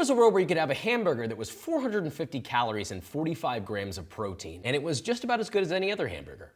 was a world where you could have a hamburger that was 450 calories and 45 grams of protein, and it was just about as good as any other hamburger.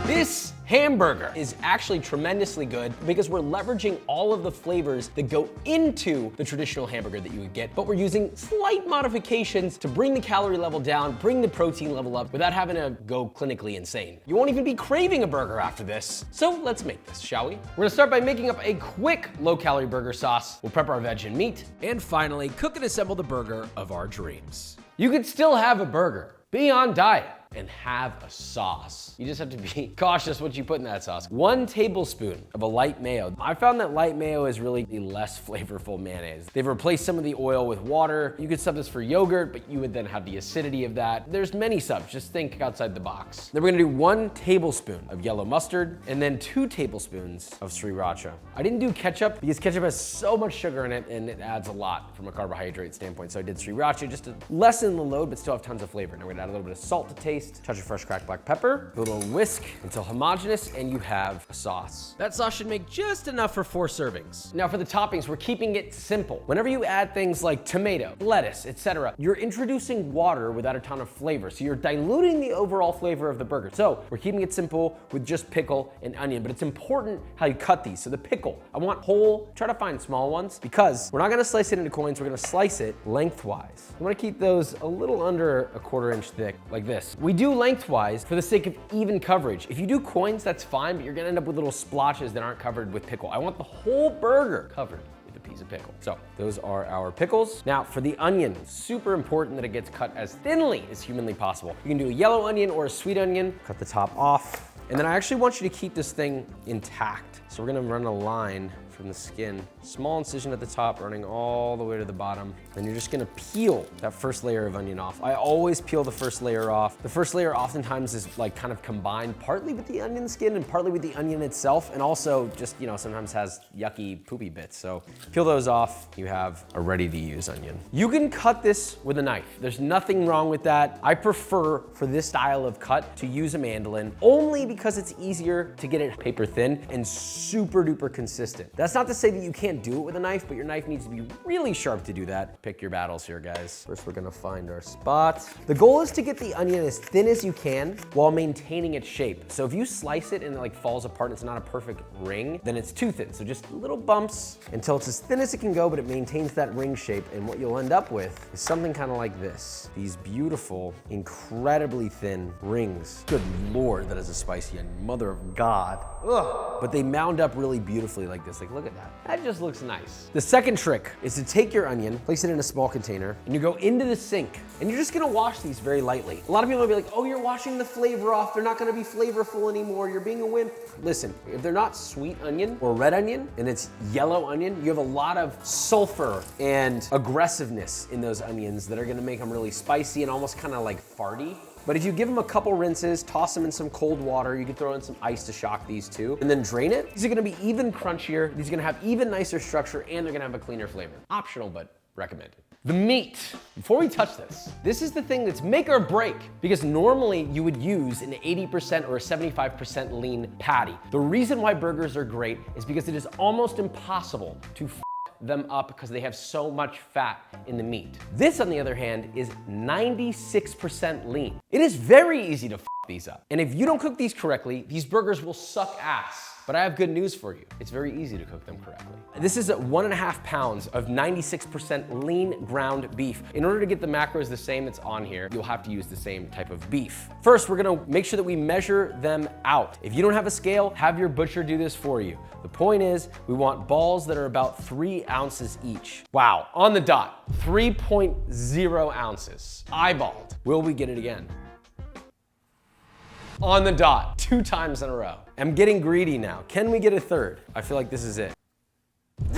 This hamburger is actually tremendously good because we're leveraging all of the flavors that go into the traditional hamburger that you would get, but we're using slight modifications to bring the calorie level down, bring the protein level up without having to go clinically insane. You won't even be craving a burger after this. So let's make this, shall we? We're gonna start by making up a quick low-calorie burger sauce. We'll prep our veg and meat, and finally, cook and assemble the burger of our dreams. You could still have a burger, be on diet, and have a sauce. You just have to be cautious what you put in that sauce. 1 tablespoon of a light mayo. I found that light mayo is really the less flavorful mayonnaise. They've replaced some of the oil with water. You could sub this for yogurt, but you would then have the acidity of that. There's many subs, just think outside the box. Then we're gonna do 1 tablespoon of yellow mustard and then 2 tablespoons of sriracha. I didn't do ketchup because ketchup has so much sugar in it and it adds a lot from a carbohydrate standpoint. So I did sriracha just to lessen the load, but still have tons of flavor. Now we're gonna add a little bit of salt to taste, touch of fresh cracked black pepper, a little whisk until homogeneous, and you have a sauce. That sauce should make just enough for 4 servings. Now for the toppings, we're keeping it simple. Whenever you add things like tomato, lettuce, etc., you're introducing water without a ton of flavor, so you're diluting the overall flavor of the burger. So we're keeping it simple with just pickle and onion, but it's important how you cut these. So the pickle, I want whole, try to find small ones, because we're not gonna slice it into coins, we're gonna slice it lengthwise. I wanna keep those a little under a 1/4 inch thick, like this. We do lengthwise for the sake of even coverage. If you do coins, that's fine, but you're gonna end up with little splotches that aren't covered with pickle. I want the whole burger covered with a piece of pickle. So those are our pickles. Now for the onion, super important that it gets cut as thinly as humanly possible. You can do a yellow onion or a sweet onion, cut the top off. And then I actually want you to keep this thing intact. So we're gonna run a line from the skin, small incision at the top running all the way to the bottom. Then you're just gonna peel that first layer of onion off. I always peel the first layer off. The first layer oftentimes is like kind of combined partly with the onion skin and partly with the onion itself, and also just, you know, sometimes has yucky poopy bits. So peel those off, you have a ready to use onion. You can cut this with a knife. There's nothing wrong with that. I prefer for this style of cut to use a mandolin only because it's easier to get it paper thin and super duper consistent. That's not to say that you can't do it with a knife, but your knife needs to be really sharp to do that. Pick your battles here, guys. First, we're gonna find our spot. The goal is to get the onion as thin as you can while maintaining its shape. So if you slice it and it like falls apart and it's not a perfect ring, then it's too thin. So just little bumps until it's as thin as it can go, but it maintains that ring shape. And what you'll end up with is something kind of like this. These beautiful, incredibly thin rings. Good Lord, that is a spicy onion. Mother of God. Ugh. But they mound up really beautifully like this. Like, look at that. That just looks nice. The second trick is to take your onion, place it in a small container, and you go into the sink, and you're just gonna wash these very lightly. A lot of people will be like, oh, you're washing the flavor off. They're not gonna be flavorful anymore. You're being a wimp. Listen, if they're not sweet onion or red onion, and it's yellow onion, you have a lot of sulfur and aggressiveness in those onions that are gonna make them really spicy and almost kind of like farty. But if you give them a couple rinses, toss them in some cold water, you can throw in some ice to shock these too, and then drain it, these are gonna be even crunchier, these are gonna have even nicer structure, and they're gonna have a cleaner flavor. Optional, but recommended. The meat. Before we touch this is the thing that's make or break, because normally you would use an 80% or a 75% lean patty. The reason why burgers are great is because it is almost impossible to them up because they have so much fat in the meat. This, on the other hand, is 96% lean. It is very easy to these up. And if you don't cook these correctly, these burgers will suck ass. But I have good news for you. It's very easy to cook them correctly. This is 1.5 pounds of 96% lean ground beef. In order to get the macros the same that's on here, you'll have to use the same type of beef. First, we're gonna make sure that we measure them out. If you don't have a scale, have your butcher do this for you. The point is, we want balls that are about 3 ounces each. Wow, on the dot, 3.0 ounces. Eyeballed. Will we get it again? On the dot, 2 times in a row. I'm getting greedy now. Can we get a third? I feel like this is it.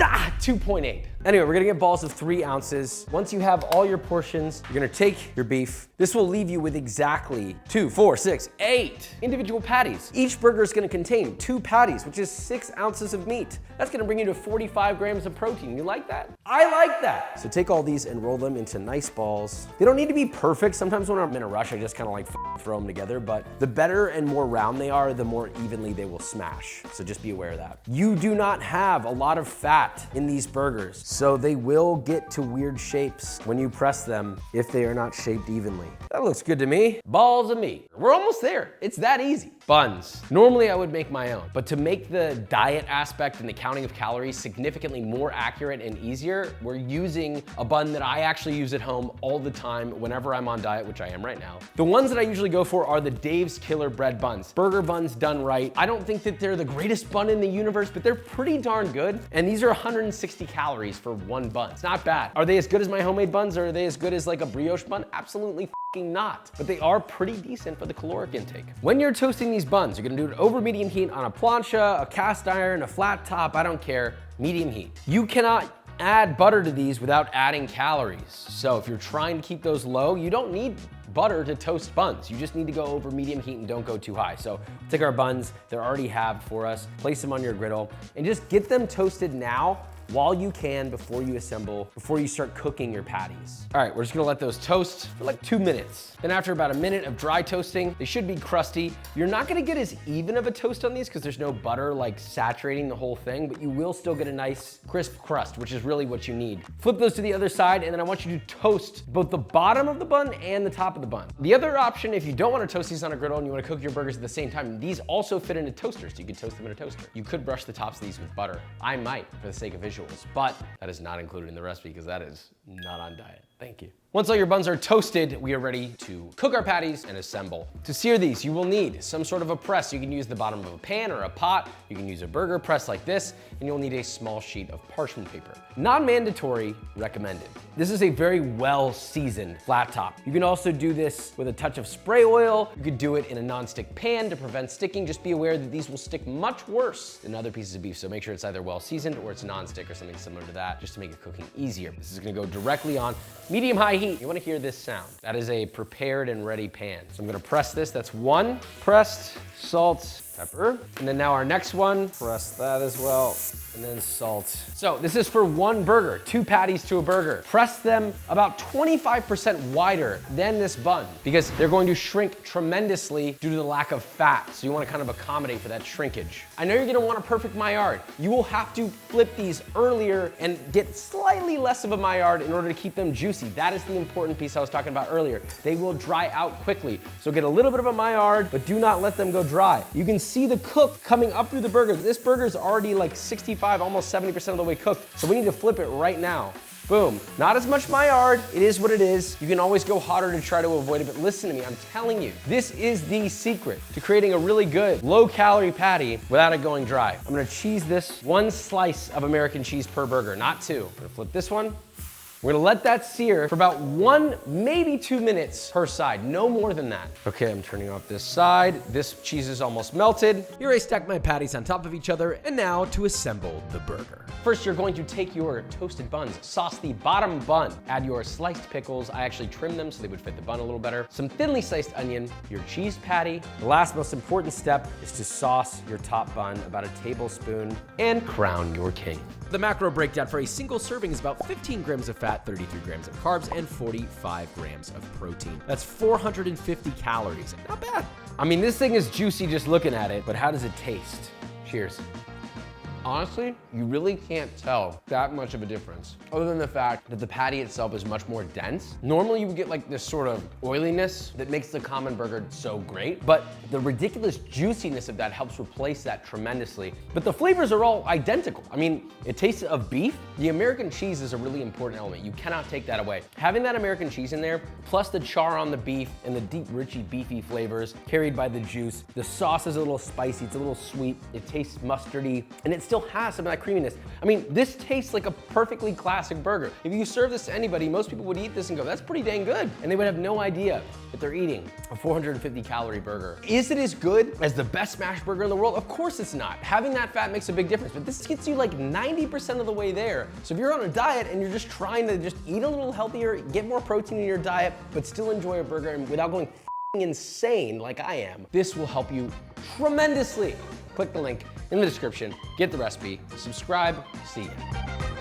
Ah, 2.8. Anyway, we're gonna get balls of 3 ounces. Once you have all your portions, you're gonna take your beef. This will leave you with exactly 2, 4, 6, 8 individual patties. Each burger is gonna contain 2 patties, which is 6 ounces of meat. That's gonna bring you to 45 grams of protein. You like that? I like that. So take all these and roll them into nice balls. They don't need to be perfect. Sometimes when I'm in a rush, I just kind of like throw them together, but the better and more round they are, the more evenly they will smash. So just be aware of that. You do not have a lot of fat in these burgers, so they will get to weird shapes when you press them if they are not shaped evenly. That looks good to me. Balls of meat. We're almost there. It's that easy. Buns. Normally I would make my own, but to make the diet aspect and the counting of calories significantly more accurate and easier, we're using a bun that I actually use at home all the time whenever I'm on diet, which I am right now. The ones that I usually go for are the Dave's Killer Bread buns. Burger buns done right. I don't think that they're the greatest bun in the universe, but they're pretty darn good. And these are 160 calories for one bun. It's not bad. Are they as good as my homemade buns, or are they as good as like a brioche bun? Absolutely not, but they are pretty decent for the caloric intake. When you're toasting these buns, you're gonna do it over medium heat on a plancha, a cast iron, a flat top, I don't care, medium heat. You cannot add butter to these without adding calories. So if you're trying to keep those low, you don't need butter to toast buns. You just need to go over medium heat and don't go too high. So take our buns, they're already halved for us, place them on your griddle, and just get them toasted now while you can before you assemble, before you start cooking your patties. All right, we're just gonna let those toast for like 2 minutes. Then after about a minute of dry toasting, they should be crusty. You're not gonna get as even of a toast on these because there's no butter like saturating the whole thing, but you will still get a nice crisp crust, which is really what you need. Flip those to the other side, and then I want you to toast both the bottom of the bun and the top of the bun. The other option, if you don't wanna toast these on a griddle and you wanna cook your burgers at the same time, these also fit into toasters. You can toast them in a toaster. You could brush the tops of these with butter. I might, for the sake of visuals, but that is not included in the recipe because that is not on diet. Thank you. Once all your buns are toasted, we are ready to cook our patties and assemble. To sear these, you will need some sort of a press. You can use the bottom of a pan or a pot. You can use a burger press like this, and you'll need a small sheet of parchment paper. Non-mandatory, recommended. This is a very well-seasoned flat top. You can also do this with a touch of spray oil. You could do it in a non-stick pan to prevent sticking. Just be aware that these will stick much worse than other pieces of beef, so make sure it's either well-seasoned or it's non-stick or something similar to that, just to make it cooking easier. This is gonna go directly on medium-high heat. You wanna hear this sound. That is a prepared and ready pan. So I'm gonna press this. That's one pressed, salt, pepper. And then now our next one, press that as well, and then salt. So this is for one burger, 2 patties to a burger. Press them about 25% wider than this bun because they're going to shrink tremendously due to the lack of fat. So you wanna kind of accommodate for that shrinkage. I know you're gonna want a perfect Maillard. You will have to flip these earlier and get slightly less of a Maillard in order to keep them juicy. That is the important piece I was talking about earlier. They will dry out quickly. So get a little bit of a Maillard, but do not let them go dry. You can see the cook coming up through the burger. This burger is already like 65, almost 70% of the way cooked. So we need to flip it right now. Boom. Not as much Maillard. It is what it is. You can always go hotter to try to avoid it, but listen to me, I'm telling you, this is the secret to creating a really good low-calorie patty without it going dry. I'm gonna cheese this 1 slice of American cheese per burger, not 2. I'm gonna flip this one. We're gonna let that sear for about 1, maybe 2 minutes per side, no more than that. Okay, I'm turning off this side. This cheese is almost melted. Here I stack my patties on top of each other, and now to assemble the burger. First, you're going to take your toasted buns, sauce the bottom bun, add your sliced pickles. I actually trimmed them so they would fit the bun a little better. Some thinly sliced onion, your cheese patty. The last most important step is to sauce your top bun, about a tablespoon, and crown your king. The macro breakdown for a single serving is about 15 grams of fat, 33 grams of carbs, and 45 grams of protein. That's 450 calories. Not bad. I mean, this thing is juicy just looking at it, but how does it taste? Cheers. Honestly, you really can't tell that much of a difference, other than the fact that the patty itself is much more dense. Normally you would get like this sort of oiliness that makes the common burger so great, but the ridiculous juiciness of that helps replace that tremendously. But the flavors are all identical. I mean, it tastes of beef. The American cheese is a really important element. You cannot take that away. Having that American cheese in there, plus the char on the beef and the deep, richy, beefy flavors carried by the juice. The sauce is a little spicy, it's a little sweet, it tastes mustardy, and it's still has some of that creaminess. I mean, this tastes like a perfectly classic burger. If you serve this to anybody, most people would eat this and go, that's pretty dang good. And they would have no idea that they're eating a 450 calorie burger. Is it as good as the best smash burger in the world? Of course it's not. Having that fat makes a big difference, but this gets you like 90% of the way there. So if you're on a diet and you're just trying to just eat a little healthier, get more protein in your diet, but still enjoy a burger and without going insane like I am, this will help you tremendously. Click the link in the description, get the recipe, subscribe, see ya.